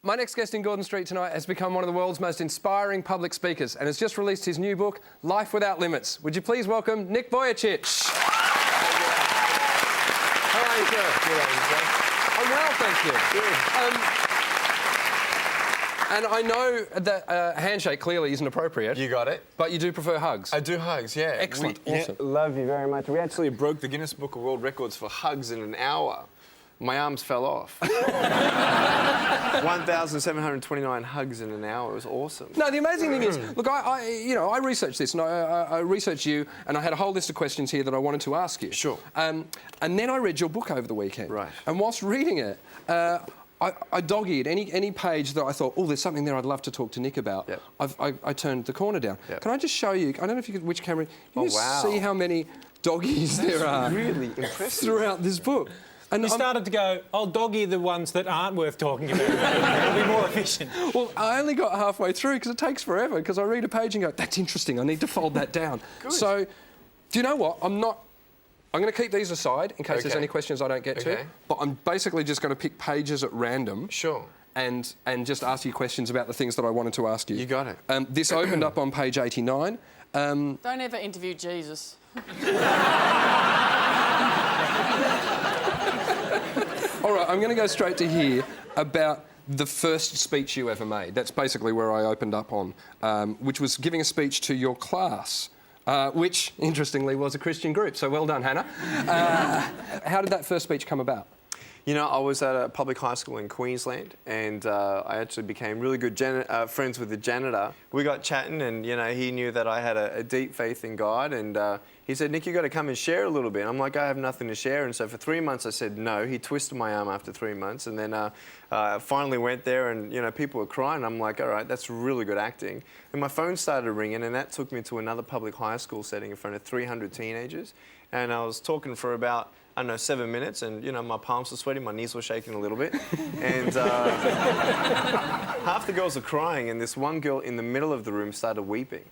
My next guest in Gordon Street tonight has become one of the world's most inspiring public speakers and has just released his new book, Life Without Limits. Would you please welcome Nick Vujicic? How are you, sir? I'm well, thank you. And I know that handshake clearly isn't appropriate. You got it. But you do prefer hugs. I do hugs, yeah. Excellent. Awesome. Yeah, love you very much. We actually broke the Guinness Book of World Records for hugs in an hour. My arms fell off. 1,729 hugs in an hour. It was awesome. No, the amazing thing is, look, I researched this, and I researched you, and I had a whole list of questions here that I wanted to ask you. Sure. And then I read your book over the weekend. Right. And whilst reading it, I dog-eared any page that I thought, oh, there's something there I'd love to talk to Nick about. Yep. I turned the corner down. Yep. Can I just show you? I don't know if you could, which camera. Can you wow. see how many doggies there are? Really impressive. Throughout this book. And you started to go, I'll dog ear the ones that aren't worth talking about. It'll be more efficient. Well, I only got halfway through because it takes forever, because I read a page and go, that's interesting, I need to fold that down. Good. So, do you know what? I'm going to keep these aside in case there's any questions I don't get to, but I'm basically just going to pick pages at random. Sure. And just ask you questions about the things that I wanted to ask you. You got it. This opened up on page 89. Don't ever interview Jesus. All right, I'm going to go straight to here about the first speech you ever made. That's basically where I opened up on, which was giving a speech to your class, which, interestingly, was a Christian group. So well done, Hannah. How did that first speech come about? You know, I was at a public high school in Queensland, and I actually became really good friends with the janitor. We got chatting, and, you know, he knew that I had a deep faith in God, and he said, Nick, you got to come and share a little bit. I'm like, I have nothing to share. And so for 3 months I said no. He twisted my arm after 3 months, and then finally went there, and, you know, people were crying. I'm like, all right, that's really good acting. And my phone started ringing, and that took me to another public high school setting in front of 300 teenagers. And I was talking for about, I don't know, 7 minutes, and, you know, my palms were sweating, my knees were shaking a little bit. And half the girls were crying, and this one girl in the middle of the room started weeping.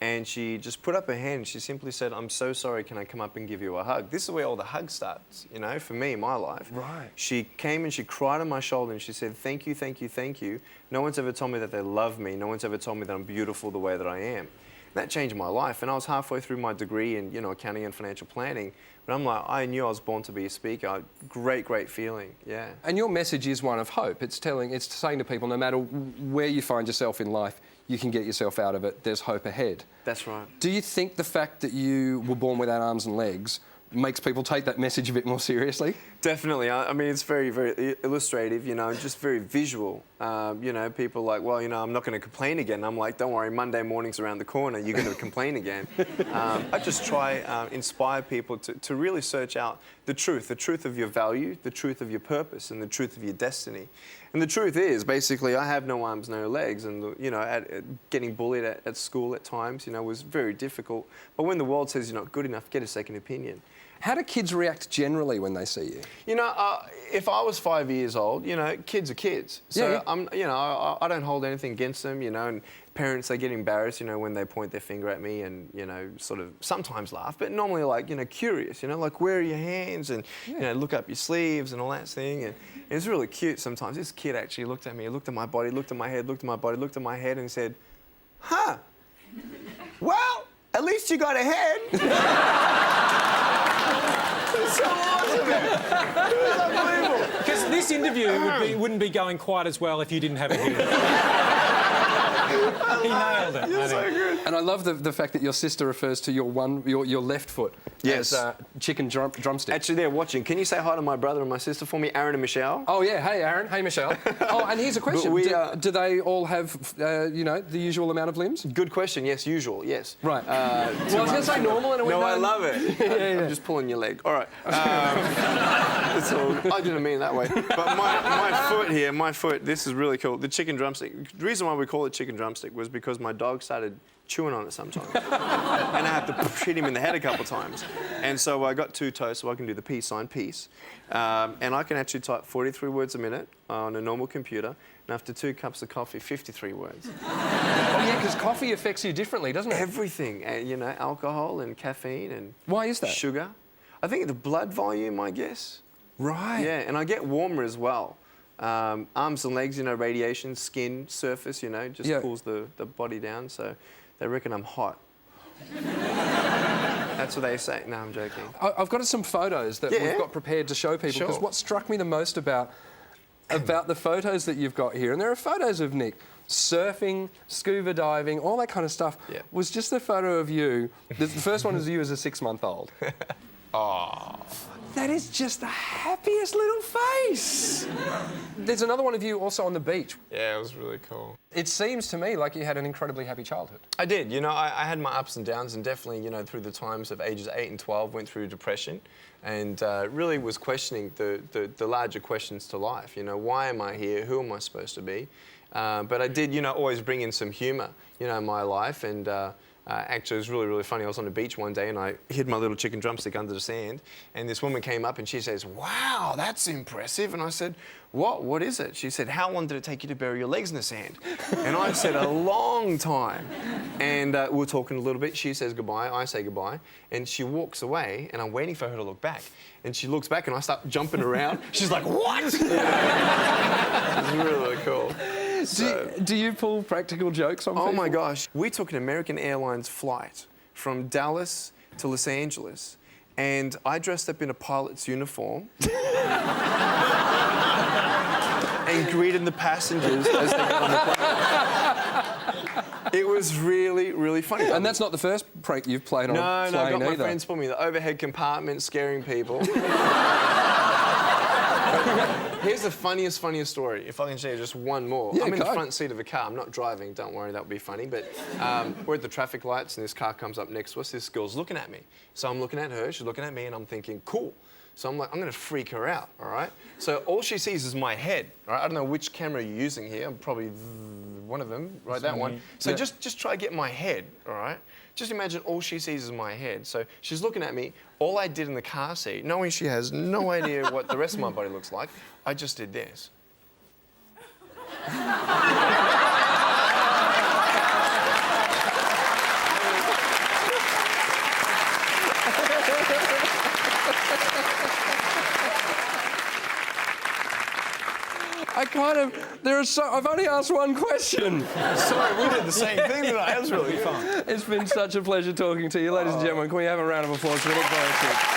And she just put up her hand, and she simply said, I'm so sorry, can I come up and give you a hug? This is where all the hug starts, you know, for me, in my life. Right. She came and she cried on my shoulder, and she said, thank you, thank you, thank you. No one's ever told me that they love me. No one's ever told me that I'm beautiful the way that I am. That changed my life, and I was halfway through my degree in, you know, accounting and financial planning, but I'm like, I knew I was born to be a speaker. Great, great feeling, yeah. And your message is one of hope. It's saying to people, no matter where you find yourself in life, you can get yourself out of it. There's hope ahead. That's right. Do you think the fact that you were born without arms and legs makes people take that message a bit more seriously? Definitely. I mean, it's very, very illustrative, you know, just very visual. You know, people are like, well, you know, I'm not going to complain again. I'm like, don't worry, Monday morning's around the corner, you're going to complain again. I just try inspire people to really search out the truth of your value, the truth of your purpose, and the truth of your destiny. And the truth is, basically, I have no arms, no legs, and, you know, getting bullied at school at times, you know, was very difficult. But when the world says you're not good enough, get a second opinion. How do kids react generally when they see you? You know, if I was 5 years old, you know, kids are kids. So, yeah. You know, I don't hold anything against them, you know, and parents, they get embarrassed, you know, when they point their finger at me and, you know, sort of sometimes laugh, but normally, like, you know, curious, you know, like, where are your hands? And, you know, look up your sleeves and all that thing. And it's really cute sometimes. This kid actually looked at me, looked at my body, looked at my head, looked at my body, looked at my head and said, huh, well, at least you got a head. It's so awesome, man. It was unbelievable. Because this interview wouldn't be going quite as well if you didn't have a head. He nailed it. You're so good. And I love the fact that your sister refers to your left foot as chicken drumstick. Actually, they're watching. Can you say hi to my brother and my sister for me, Aaron and Michelle? Oh, yeah. Hey, Aaron. Hey, Michelle. Oh, and here's a question. Do they all have, you know, the usual amount of limbs? Good question. Yes, usual. Yes. Right. Well, I was going to say normal, and it went no, I love it. I'm just pulling your leg. All right. I didn't mean it that way. But my foot here, this is really cool. The chicken drumstick. The reason why we call it chicken drumstick was because my dog started chewing on it sometimes. And I had to hit him in the head a couple of times. And so I got two toes, so I can do the peace sign, peace. And I can actually type 43 words a minute on a normal computer. And after 2 cups of coffee, 53 words. Oh, yeah, because coffee affects you differently, doesn't it? Everything. You know, alcohol and caffeine and... Why is that? Sugar. I think the blood volume, I guess. Right. Yeah, and I get warmer as well. Arms and legs, you know, radiation, skin, surface, you know, just Yeah. cools the body down. So they reckon I'm hot. That's what they say. No, I'm joking. I've got some photos that Yeah. we've got prepared to show people, because Sure. what struck me the most about the photos that you've got here, and there are photos of Nick surfing, scuba diving, all that kind of stuff, Yeah. was just a photo of you. The first one is you as a 6-month-old. Oh. That is just the happiest little face. There's another one of you also on the beach. Yeah, it was really cool. It seems to me like you had an incredibly happy childhood. I did. You know, I had my ups and downs, and definitely, you know, through the times of ages 8 and 12, went through depression, and really was questioning the larger questions to life. You know, why am I here? Who am I supposed to be? But I did, you know, always bring in some humour, you know, in my life, and actually, it was really, really funny. I was on the beach one day and I hid my little chicken drumstick under the sand, and this woman came up and she says, "Wow, that's impressive." And I said, What is it?" She said, "How long did it take you to bury your legs in the sand?" And I said, "A long time." And we were talking a little bit. She says goodbye, I say goodbye, and she walks away, and I'm waiting for her to look back. And she looks back and I start jumping around. She's like, "What?" It was really, really cool. Do you pull practical jokes on people? Oh my gosh. We took an American Airlines flight from Dallas to Los Angeles, and I dressed up in a pilot's uniform and greeted the passengers as they got on the plane. It was really, really funny. And that's not the first prank you've played on No, a I plane got my either. friends put me in the overhead compartment scaring people. Here's the funniest story, if I can share just one more. Yeah, I'm in the go. front seat of a car. I'm not driving, don't worry, that would be funny. But we're at the traffic lights and this car comes up next to us. This girl's looking at me. So I'm looking at her, she's looking at me, and I'm thinking, cool. So I'm like, I'm going to freak her out, all right? So all she sees is my head, all right? I don't know which camera you're using here. I'm probably one of them, right, that one. So Yeah. just try to get my head, all right? Just imagine all she sees is my head. So she's looking at me. All I did in the car seat, knowing she has no idea what the rest of my body looks like, I just did this. I've only asked one question. Sorry, we did the same thing tonight. That was really fun. It's been such a pleasure talking to you. Ladies and gentlemen, can we have a round of applause for Nick Vujicic?